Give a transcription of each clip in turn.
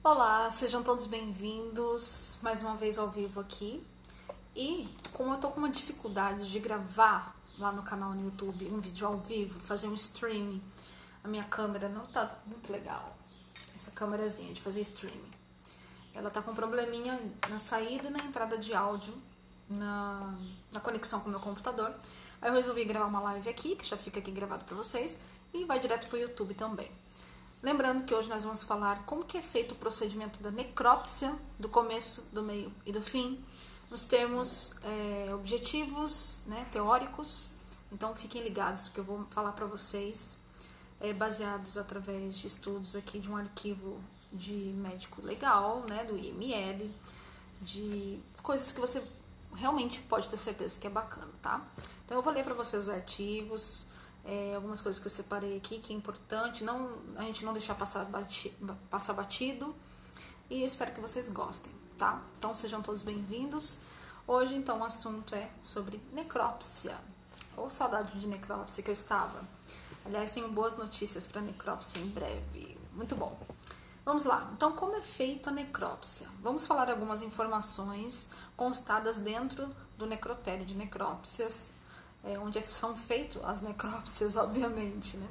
Olá, sejam todos bem-vindos mais uma vez ao vivo aqui. E como eu tô com uma dificuldade de gravar lá no canal no YouTube um vídeo ao vivo, fazer um streaming, a minha câmera não tá muito legal. Essa câmerazinha de fazer streaming. Ela tá com um probleminha na saída e na entrada de áudio, na conexão com o meu computador. Aí eu resolvi gravar uma live aqui, que já fica aqui gravado pra vocês, e vai direto pro YouTube também. Lembrando que hoje nós vamos falar como que é feito o procedimento da necrópsia, do começo, do meio e do fim, nos termos objetivos, né, teóricos. Então fiquem ligados, porque eu vou falar para vocês, baseados através de estudos aqui de um arquivo de médico legal, né, do IML, de coisas que você realmente pode ter certeza que é bacana, tá? Então eu vou ler para vocês os artigos, algumas coisas que eu separei aqui que é importante, a gente não deixar passar batido, e eu espero que vocês gostem, tá? Então sejam todos bem-vindos. Hoje então o assunto é sobre necrópsia, ou saudade de necrópsia que eu estava. Aliás, tenho boas notícias para necrópsia em breve, muito bom. Vamos lá, então como é feita a necrópsia? Vamos falar algumas informações constadas dentro do necrotério de necrópsias, onde são feitas as necrópsias, obviamente, né?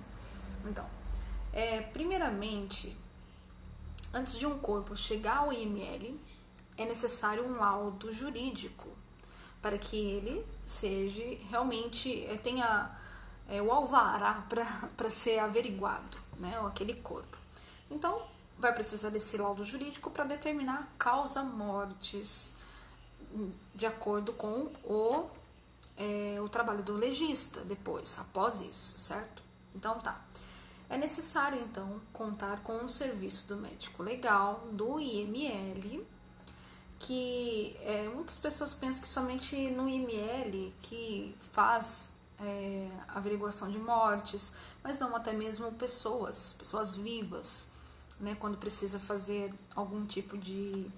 Então, primeiramente, antes de um corpo chegar ao IML, é necessário um laudo jurídico para que ele seja realmente, tenha o alvará para ser averiguado, né, aquele corpo. Então, vai precisar desse laudo jurídico para determinar causa mortis, de acordo com o trabalho do legista depois, após isso, certo? Então tá. É necessário, então, contar com um serviço do médico legal, do IML, que muitas pessoas pensam que somente no IML que faz averiguação de mortes, mas não, até mesmo pessoas vivas, né, quando precisa fazer algum tipo de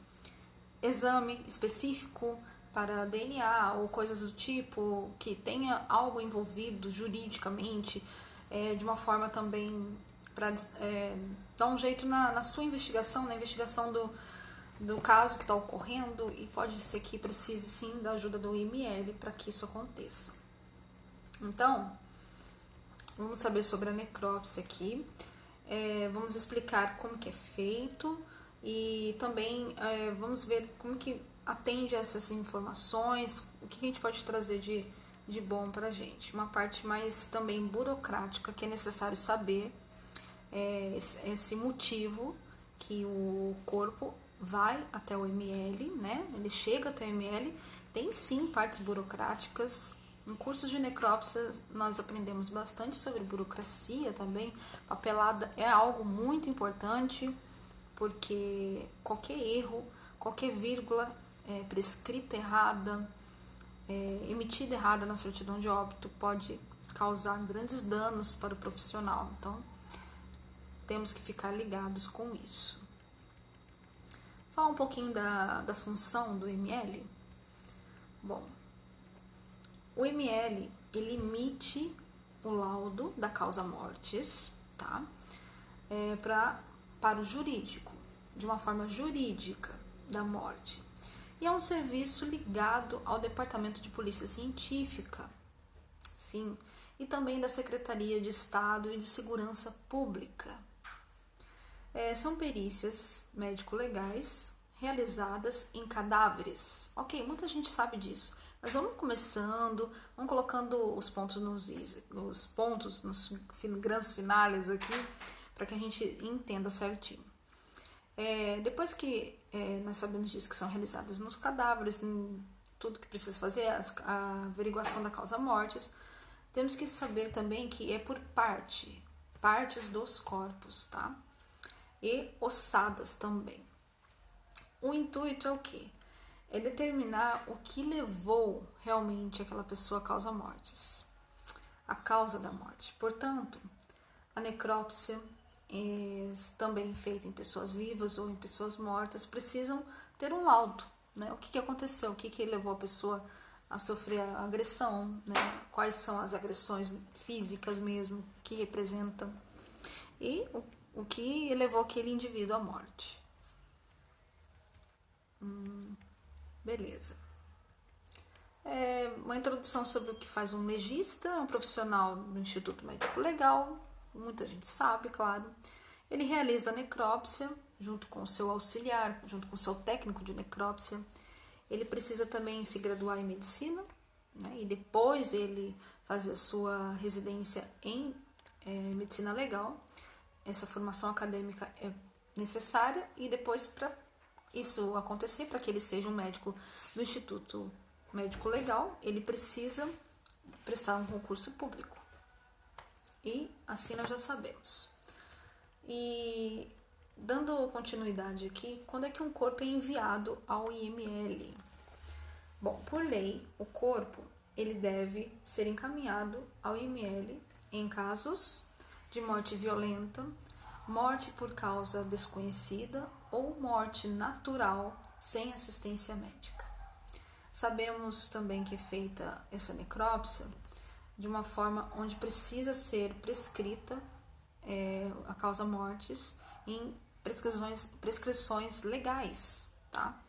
exame específico para DNA ou coisas do tipo, que tenha algo envolvido juridicamente, de uma forma também para dar um jeito na sua investigação, na investigação do caso que está ocorrendo, e pode ser que precise sim da ajuda do IML para que isso aconteça. Então, vamos saber sobre a necrópsia aqui, vamos explicar como que é feito e também vamos ver como que atende a essas informações, o que a gente pode trazer de bom pra gente. Uma parte mais também burocrática, que é necessário saber esse motivo que o corpo vai até o ML, né? Ele chega até o ML, tem sim partes burocráticas. Em cursos de necrópsia nós aprendemos bastante sobre burocracia também. Papelada é algo muito importante, porque qualquer erro, qualquer vírgula prescrita errada, emitida errada na certidão de óbito pode causar grandes danos para o profissional. Então, temos que ficar ligados com isso. Falar um pouquinho da função do ML. Bom, o ML, ele emite o laudo da causa mortis, tá? Para o jurídico, de uma forma jurídica da morte. E é um serviço ligado ao Departamento de Polícia Científica, sim, e também da Secretaria de Estado e de Segurança Pública. São perícias médico-legais realizadas em cadáveres. Ok, muita gente sabe disso, mas vamos começando, vamos colocando os pontos nos grandes finales aqui, para que a gente entenda certinho. Depois que nós sabemos disso, que são realizados nos cadáveres, em tudo que precisa fazer, a averiguação da causa mortis, temos que saber também que é por partes dos corpos, tá? E ossadas também. O intuito é o quê? É determinar o que levou realmente aquela pessoa à causa mortis, a causa da morte. Portanto, a necrópsia, também feita em pessoas vivas ou em pessoas mortas, precisam ter um laudo, né? O que aconteceu, o que levou a pessoa a sofrer a agressão, né? Quais são as agressões físicas mesmo que representam, e o que levou aquele indivíduo à morte. Beleza. Uma introdução sobre o que faz um legista, um profissional do Instituto Médico Legal, muita gente sabe, claro. Ele realiza a necrópsia junto com o seu auxiliar, junto com o seu técnico de necrópsia. Ele precisa também se graduar em medicina, né? E depois ele fazer a sua residência em medicina legal. Essa formação acadêmica é necessária e depois, para isso acontecer, para que ele seja um médico do Instituto Médico Legal, ele precisa prestar um concurso público. E assim nós já sabemos. E dando continuidade aqui, quando é que um corpo é enviado ao IML? Bom, por lei, o corpo ele deve ser encaminhado ao IML em casos de morte violenta, morte por causa desconhecida ou morte natural sem assistência médica. Sabemos também que é feita essa necrópsia de uma forma onde precisa ser prescrita a causa mortis em prescrições legais, tá?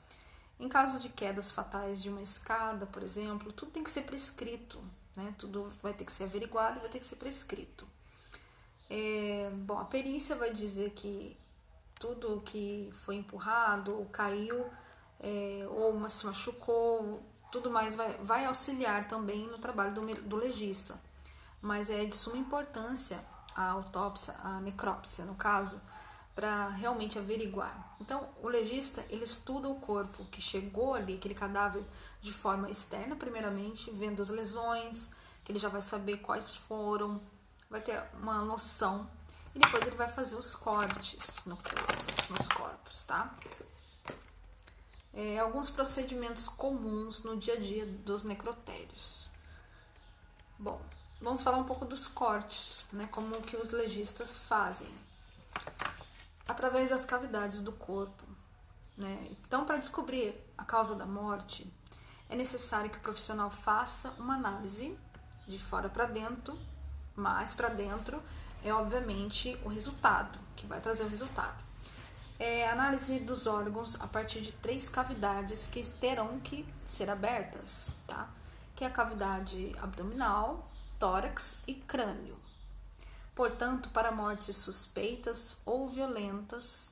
Em caso de quedas fatais de uma escada, por exemplo, tudo tem que ser prescrito, né? Tudo vai ter que ser averiguado e vai ter que ser prescrito. Bom, a perícia vai dizer que tudo que foi empurrado ou caiu ou se machucou, tudo mais vai auxiliar também no trabalho do legista. Mas é de suma importância a autópsia, a necrópsia, no caso, para realmente averiguar. Então, o legista, ele estuda o corpo que chegou ali, aquele cadáver, de forma externa, primeiramente, vendo as lesões, que ele já vai saber quais foram, vai ter uma noção, e depois ele vai fazer os cortes nos corpos, tá? Alguns procedimentos comuns no dia a dia dos necrotérios. Bom, vamos falar um pouco dos cortes, né? Como que os legistas fazem. Através das cavidades do corpo, né? Então, para descobrir a causa da morte, é necessário que o profissional faça uma análise de fora para dentro, mas para dentro é obviamente o resultado, que vai trazer o resultado. Análise dos órgãos a partir de 3 cavidades que terão que ser abertas, tá? Que é a cavidade abdominal, tórax e crânio. Portanto, para mortes suspeitas ou violentas,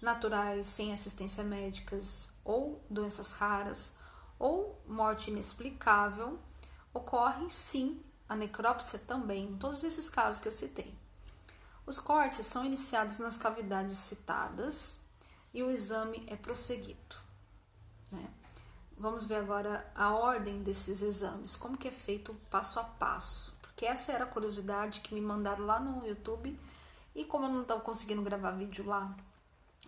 naturais sem assistência médica ou doenças raras ou morte inexplicável, ocorre sim a necrópsia também, em todos esses casos que eu citei. Os cortes são iniciados nas cavidades citadas e o exame é prosseguido, né? Vamos ver agora a ordem desses exames, como que é feito passo a passo, porque essa era a curiosidade que me mandaram lá no YouTube e como eu não estava conseguindo gravar vídeo lá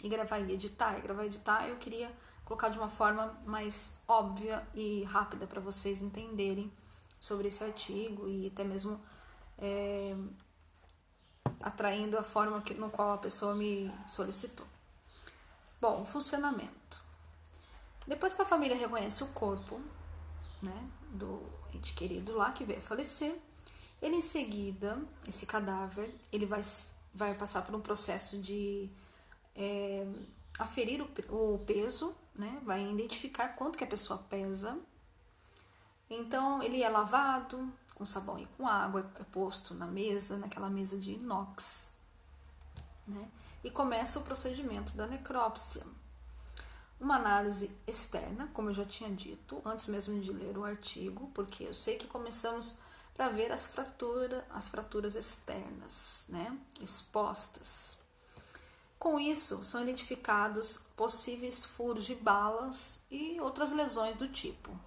e gravar e editar, eu queria colocar de uma forma mais óbvia e rápida para vocês entenderem sobre esse artigo e até mesmo atraindo a forma no qual a pessoa me solicitou. Bom, o funcionamento. Depois que a família reconhece o corpo, né, do ente querido lá que veio a falecer, ele em seguida, esse cadáver, ele vai passar por um processo de aferir o peso, né, vai identificar quanto que a pessoa pesa. Então, ele é lavado com sabão e com água, é posto na mesa, naquela mesa de inox, né? E começa o procedimento da necrópsia. Uma análise externa, como eu já tinha dito, antes mesmo de ler o artigo, porque eu sei que começamos para ver as fraturas externas, né? Expostas. Com isso, são identificados possíveis furos de balas e outras lesões do tipo.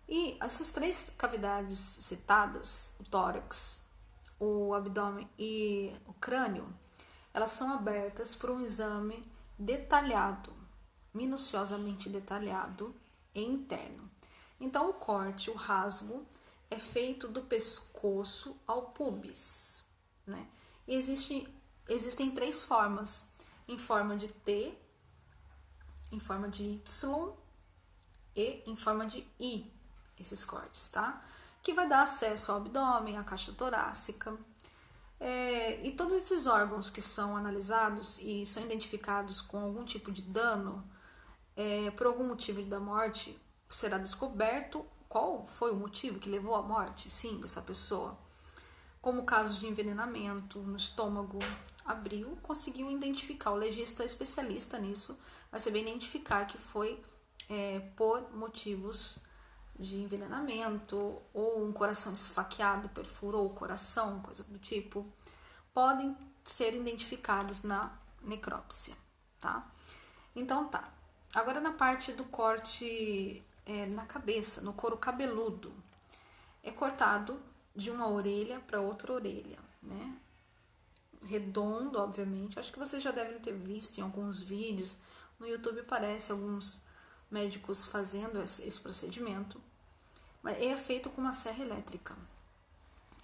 E essas 3 cavidades citadas, o tórax, o abdômen e o crânio, elas são abertas por um exame detalhado, minuciosamente detalhado e interno. Então, o corte, o rasgo, é feito do pescoço ao pubis, né? E existem 3 formas, em forma de T, em forma de Y e em forma de I. Esses cortes, tá? Que vai dar acesso ao abdômen, à caixa torácica. E todos esses órgãos que são analisados e são identificados com algum tipo de dano, por algum motivo da morte, será descoberto qual foi o motivo que levou à morte, sim, dessa pessoa. Como casos de envenenamento no estômago, abriu, conseguiu identificar, o legista especialista nisso, vai saber identificar que foi por motivos de envenenamento, ou um coração esfaqueado, perfurou o coração, coisa do tipo, podem ser identificados na necrópsia, tá? Então tá. Agora na parte do corte na cabeça, no couro cabeludo, é cortado de uma orelha para outra orelha, né? Redondo, obviamente. Acho que vocês já devem ter visto em alguns vídeos. No YouTube aparece alguns médicos fazendo esse procedimento. Mas é feito com uma serra elétrica.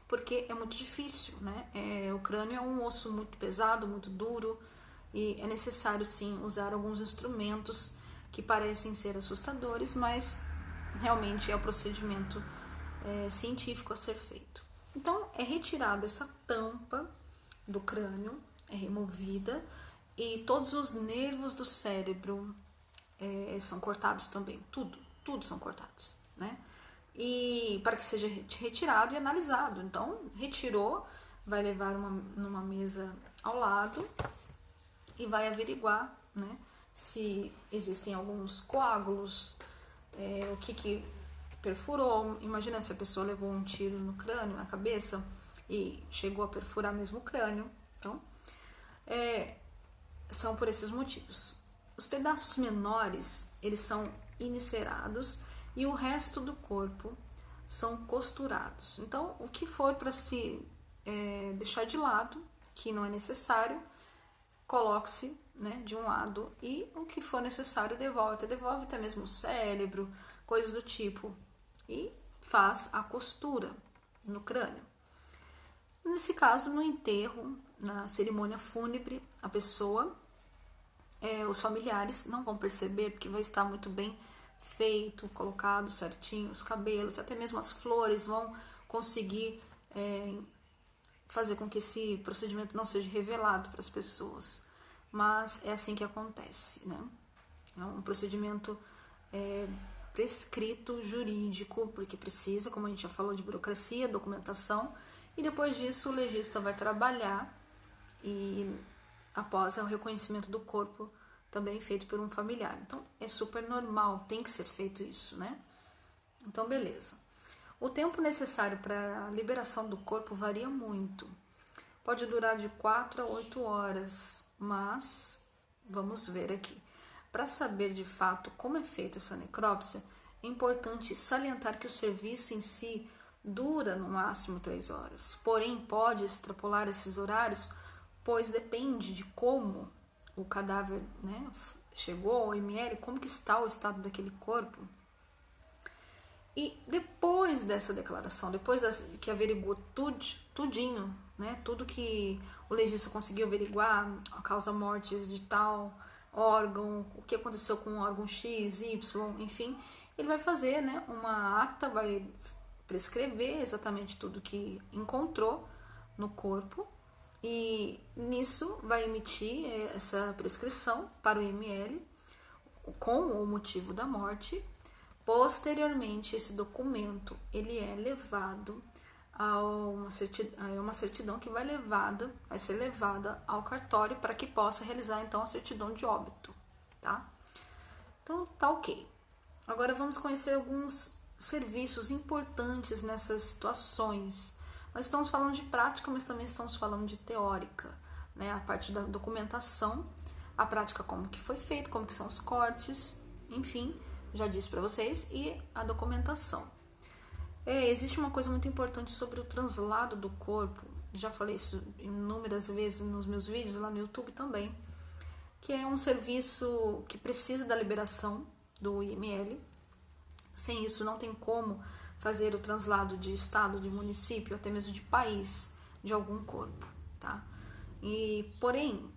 Porque é muito difícil, né? O crânio é um osso muito pesado, muito duro. E é necessário, sim, usar alguns instrumentos que parecem ser assustadores, mas realmente é o procedimento científico a ser feito. Então, é retirada essa tampa do crânio, é removida, e todos os nervos do cérebro são cortados também, tudo são cortados, né? E para que seja retirado e analisado. Então, retirou, vai levar numa mesa ao lado e vai averiguar, né, se existem alguns coágulos, o que perfurou. Imagina se a pessoa levou um tiro no crânio, na cabeça, e chegou a perfurar mesmo o crânio. Então, são por esses motivos. Os pedaços menores, eles são enicerados e o resto do corpo são costurados. Então, o que for para se deixar de lado, que não é necessário, coloque-se, né, de um lado, e o que for necessário devolve até mesmo o cérebro, coisas do tipo, e faz a costura no crânio. Nesse caso, no enterro, na cerimônia fúnebre, a pessoa, os familiares não vão perceber, porque vai estar muito bem feito, colocado certinho, os cabelos, até mesmo as flores vão conseguir fazer com que esse procedimento não seja revelado para as pessoas. Mas é assim que acontece, né? É um procedimento prescrito, jurídico, porque precisa, como a gente já falou, de burocracia, documentação, e depois disso o legista vai trabalhar e após o reconhecimento do corpo também feito por um familiar. Então é super normal, tem que ser feito isso, né? Então beleza. O tempo necessário para a liberação do corpo varia muito. Pode durar de 4 a 8 horas, mas vamos ver aqui. Para saber de fato como é feita essa necrópsia, é importante salientar que o serviço em si dura no máximo 3 horas. Porém, pode extrapolar esses horários, pois depende de como o cadáver, né, chegou ao IML, como que está o estado daquele corpo. E depois dessa declaração, que averigou tudinho, né, tudo que o legista conseguiu averiguar, a causa-morte de tal órgão, o que aconteceu com o órgão X, Y, enfim, ele vai fazer, né, uma ata, vai prescrever exatamente tudo que encontrou no corpo, e nisso vai emitir essa prescrição para o IML com o motivo da morte. Posteriormente, esse documento ele é levado a uma certidão que vai ser levada ao cartório para que possa realizar então a certidão de óbito, tá? Então tá ok. Agora vamos conhecer alguns serviços importantes nessas situações. Nós estamos falando de prática, mas também estamos falando de teórica, né? A parte da documentação, a prática como que foi feito, como que são os cortes, enfim, já disse para vocês, e a documentação. Existe uma coisa muito importante sobre o translado do corpo, já falei isso inúmeras vezes nos meus vídeos lá no YouTube também, que é um serviço que precisa da liberação do IML. Sem isso não tem como fazer o translado de estado, de município, até mesmo de país, de algum corpo, tá? Porém,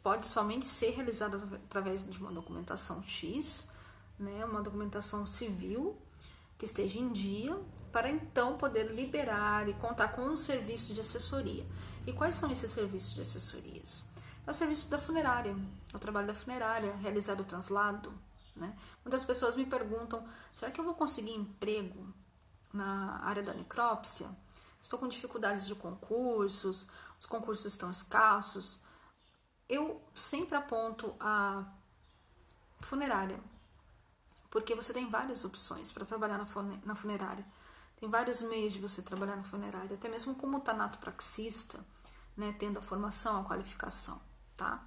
pode somente ser realizado através de uma documentação X, né, uma documentação civil que esteja em dia, para então poder liberar e contar com um serviço de assessoria. E quais são esses serviços de assessorias? é o serviço da funerária, é o trabalho da funerária, realizar o translado, né? Muitas pessoas me perguntam, será que eu vou conseguir emprego na área da necrópsia? Estou com dificuldades de concursos, os concursos estão escassos. Eu sempre aponto a funerária, porque você tem várias opções para trabalhar na funerária. Tem vários meios de você trabalhar na funerária, até mesmo como tanatopraxista, né, tendo a formação, a qualificação, tá?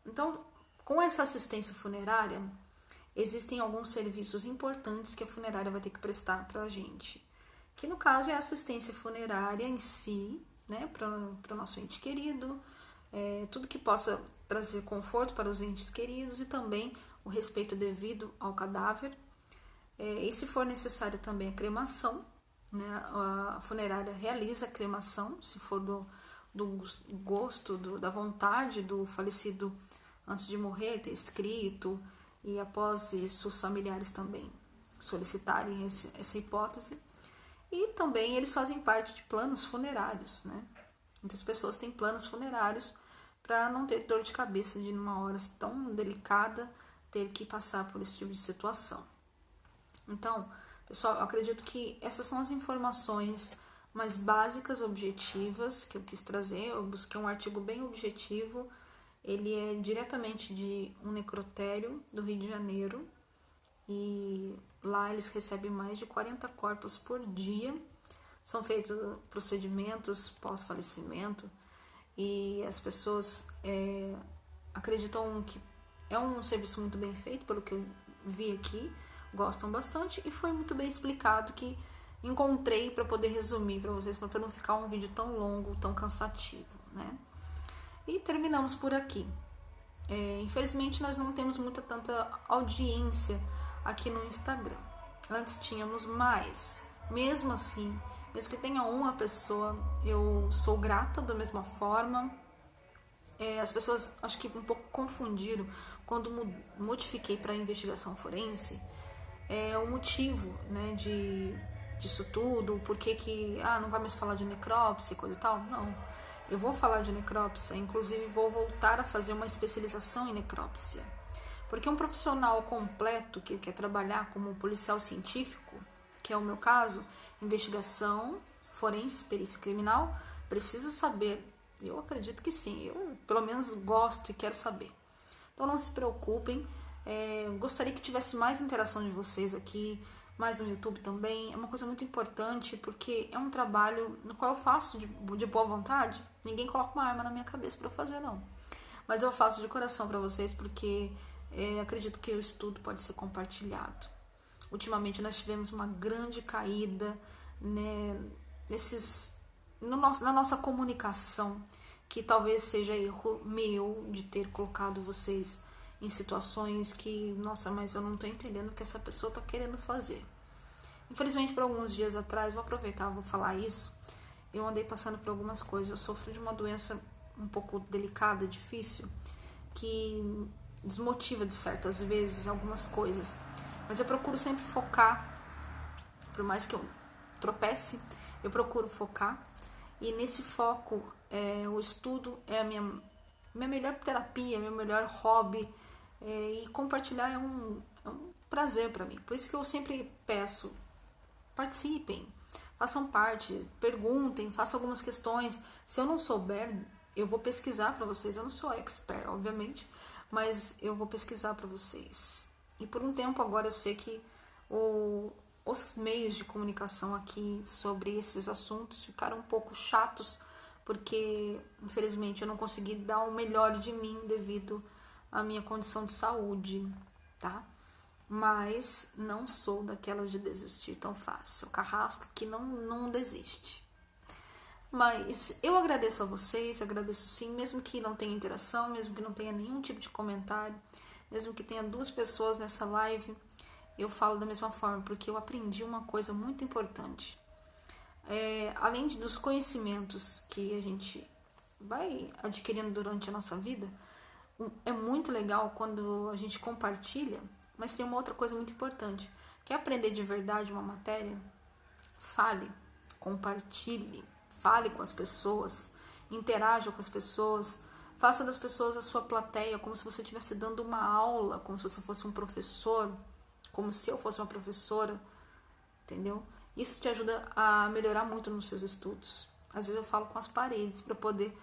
Então, com essa assistência funerária, existem alguns serviços importantes que a funerária vai ter que prestar para a gente, que no caso é a assistência funerária em si, né, para o nosso ente querido, tudo que possa trazer conforto para os entes queridos e também o respeito devido ao cadáver. E se for necessário também a cremação, né, a funerária realiza a cremação, se for do gosto, da vontade do falecido antes de morrer, ter escrito, e após isso os familiares também solicitarem essa hipótese. E também eles fazem parte de planos funerários, né? Muitas pessoas têm planos funerários para não ter dor de cabeça de numa hora tão delicada ter que passar por esse tipo de situação. Então, pessoal, eu acredito que essas são as informações mais básicas, objetivas que eu quis trazer. Eu busquei um artigo bem objetivo. Ele é diretamente de um necrotério do Rio de Janeiro e lá eles recebem mais de 40 corpos por dia. São feitos procedimentos pós-falecimento e as pessoas acreditam que é um serviço muito bem feito, pelo que eu vi aqui, gostam bastante e foi muito bem explicado que encontrei para poder resumir para vocês, para não ficar um vídeo tão longo, tão cansativo, né? E terminamos por aqui. Infelizmente nós não temos tanta audiência aqui no Instagram. Antes tínhamos mais. Mesmo assim, mesmo que tenha uma pessoa, eu sou grata da mesma forma. As pessoas acho que um pouco confundiram quando modifiquei para investigação forense o motivo, né, disso tudo, por que não vai mais falar de necrópsia, coisa e tal. Não, eu vou falar de necrópsia, inclusive vou voltar a fazer uma especialização em necrópsia, porque um profissional completo que quer trabalhar como policial científico, que é o meu caso, investigação forense, perícia criminal, precisa saber. Eu acredito que sim, eu pelo menos gosto e quero saber. Então não se preocupem, gostaria que tivesse mais interação de vocês aqui, mais no YouTube também. É uma coisa muito importante porque é um trabalho no qual eu faço de boa vontade. Ninguém coloca uma arma na minha cabeça para eu fazer, não. Mas eu faço de coração para vocês porque acredito que o estudo pode ser compartilhado. Ultimamente nós tivemos uma grande caída, né, na nossa comunicação, que talvez seja erro meu de ter colocado vocês em situações que, nossa, mas eu não estou entendendo o que essa pessoa está querendo fazer. Infelizmente, por alguns dias atrás, vou aproveitar, vou falar isso, eu andei passando por algumas coisas, eu sofro de uma doença um pouco delicada, difícil, que desmotiva de certas vezes algumas coisas, mas eu procuro sempre focar, por mais que eu tropece, eu procuro focar, e nesse foco, o estudo é a minha melhor terapia, meu melhor hobby, e compartilhar é um prazer para mim. Por isso que eu sempre peço, participem, façam parte, perguntem, façam algumas questões. Se eu não souber, eu vou pesquisar para vocês. Eu não sou expert, obviamente, mas eu vou pesquisar para vocês. E por um tempo agora eu sei que os meios de comunicação aqui sobre esses assuntos ficaram um pouco chatos, porque infelizmente eu não consegui dar o melhor de mim devido à minha condição de saúde, tá? Mas não sou daquelas de desistir tão fácil. Carrasco que não desiste. Mas eu agradeço a vocês, agradeço sim, mesmo que não tenha interação, mesmo que não tenha nenhum tipo de comentário, mesmo que tenha 2 pessoas nessa live, eu falo da mesma forma, porque eu aprendi uma coisa muito importante. Além dos conhecimentos que a gente vai adquirindo durante a nossa vida, é muito legal quando a gente compartilha, mas tem uma outra coisa muito importante. Quer aprender de verdade uma matéria? Fale, compartilhe, fale com as pessoas, interaja com as pessoas, faça das pessoas a sua plateia, como se você estivesse dando uma aula, como se você fosse um professor, como se eu fosse uma professora, entendeu? Isso te ajuda a melhorar muito nos seus estudos. Às vezes eu falo com as paredes para poder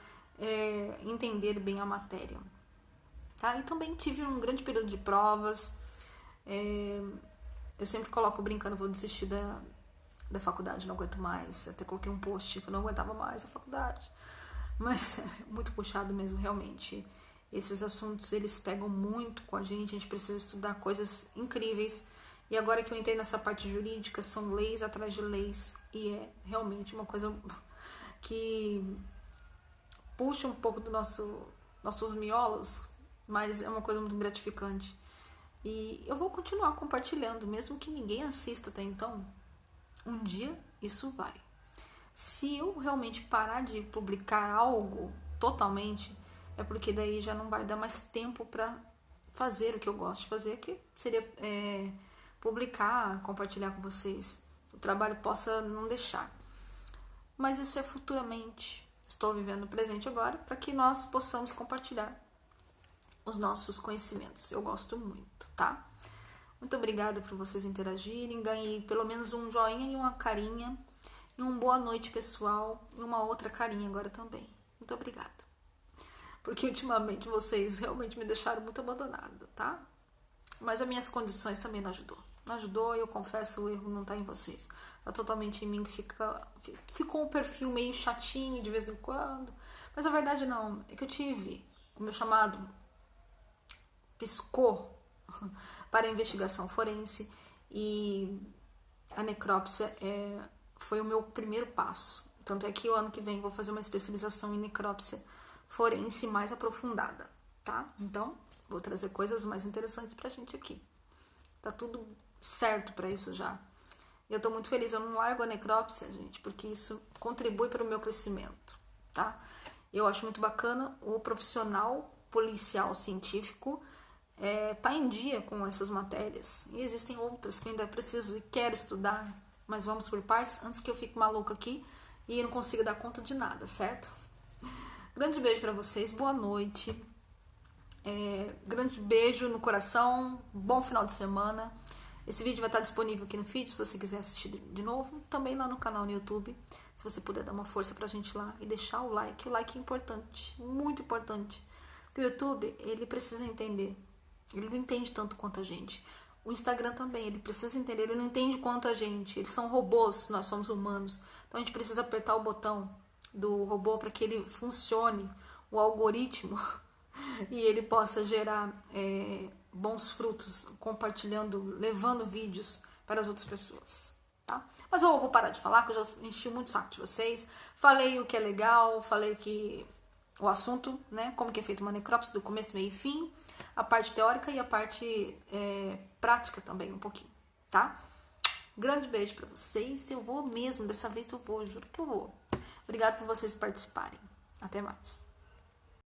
entender bem a matéria. Tá? E também tive um grande período de provas. Eu sempre coloco brincando, vou desistir da faculdade, não aguento mais. Até coloquei um post que eu não aguentava mais a faculdade. Mas é muito puxado mesmo, realmente. Esses assuntos, eles pegam muito com a gente precisa estudar coisas incríveis. E agora que eu entrei nessa parte jurídica, são leis atrás de leis. E é realmente uma coisa que puxa um pouco do nossos miolos, mas é uma coisa muito gratificante. E eu vou continuar compartilhando, mesmo que ninguém assista até então. Um dia isso vai. Se eu realmente parar de publicar algo totalmente, é porque daí já não vai dar mais tempo para fazer o que eu gosto de fazer, que seria publicar, compartilhar com vocês. O trabalho possa não deixar. Mas isso é futuramente. Estou vivendo o presente agora para que nós possamos compartilhar os nossos conhecimentos. Eu gosto muito, tá? Muito obrigada por vocês interagirem. Ganhei pelo menos um joinha e uma carinha. E um boa noite, pessoal. E uma outra carinha agora também. Muito obrigada. Porque ultimamente vocês realmente me deixaram muito abandonada, tá? Mas as minhas condições também não ajudou. Não ajudou, eu confesso, o erro não tá em vocês. Tá totalmente em mim, ficou um perfil meio chatinho de vez em quando. Mas a verdade não, é que eu tive o meu chamado piscou para a investigação forense e a necrópsia foi o meu primeiro passo. Tanto é que o ano que vem vou fazer uma especialização em necrópsia forense mais aprofundada, tá? Então, vou trazer coisas mais interessantes pra gente aqui. Tá tudo certo pra isso já. E eu tô muito feliz, eu não largo a necrópsia, gente, porque isso contribui para o meu crescimento, tá? Eu acho muito bacana o profissional policial científico tá em dia com essas matérias. E existem outras que eu ainda preciso e quero estudar, mas vamos por partes antes que eu fique maluca aqui e não consiga dar conta de nada, certo? Grande beijo pra vocês, boa noite. Grande beijo no coração, bom final de semana. Esse vídeo vai estar disponível aqui no feed, se você quiser assistir de novo, também lá no canal no YouTube, se você puder dar uma força pra gente lá e deixar o like é importante, muito importante, porque o YouTube, ele precisa entender, ele não entende tanto quanto a gente, o Instagram também, ele precisa entender, ele não entende quanto a gente, eles são robôs, nós somos humanos, então a gente precisa apertar o botão do robô para que ele funcione, o algoritmo, e ele possa gerar bons frutos, compartilhando, levando vídeos para as outras pessoas, tá? Mas eu vou parar de falar, que eu já enchi muito o saco de vocês, falei o que é legal, falei que o assunto, né, como que é feito uma necrópsia do começo, meio e fim, a parte teórica e a parte prática também um pouquinho, tá? Grande beijo pra vocês, eu vou mesmo, dessa vez eu vou, juro que eu vou. Obrigada por vocês participarem. Até mais.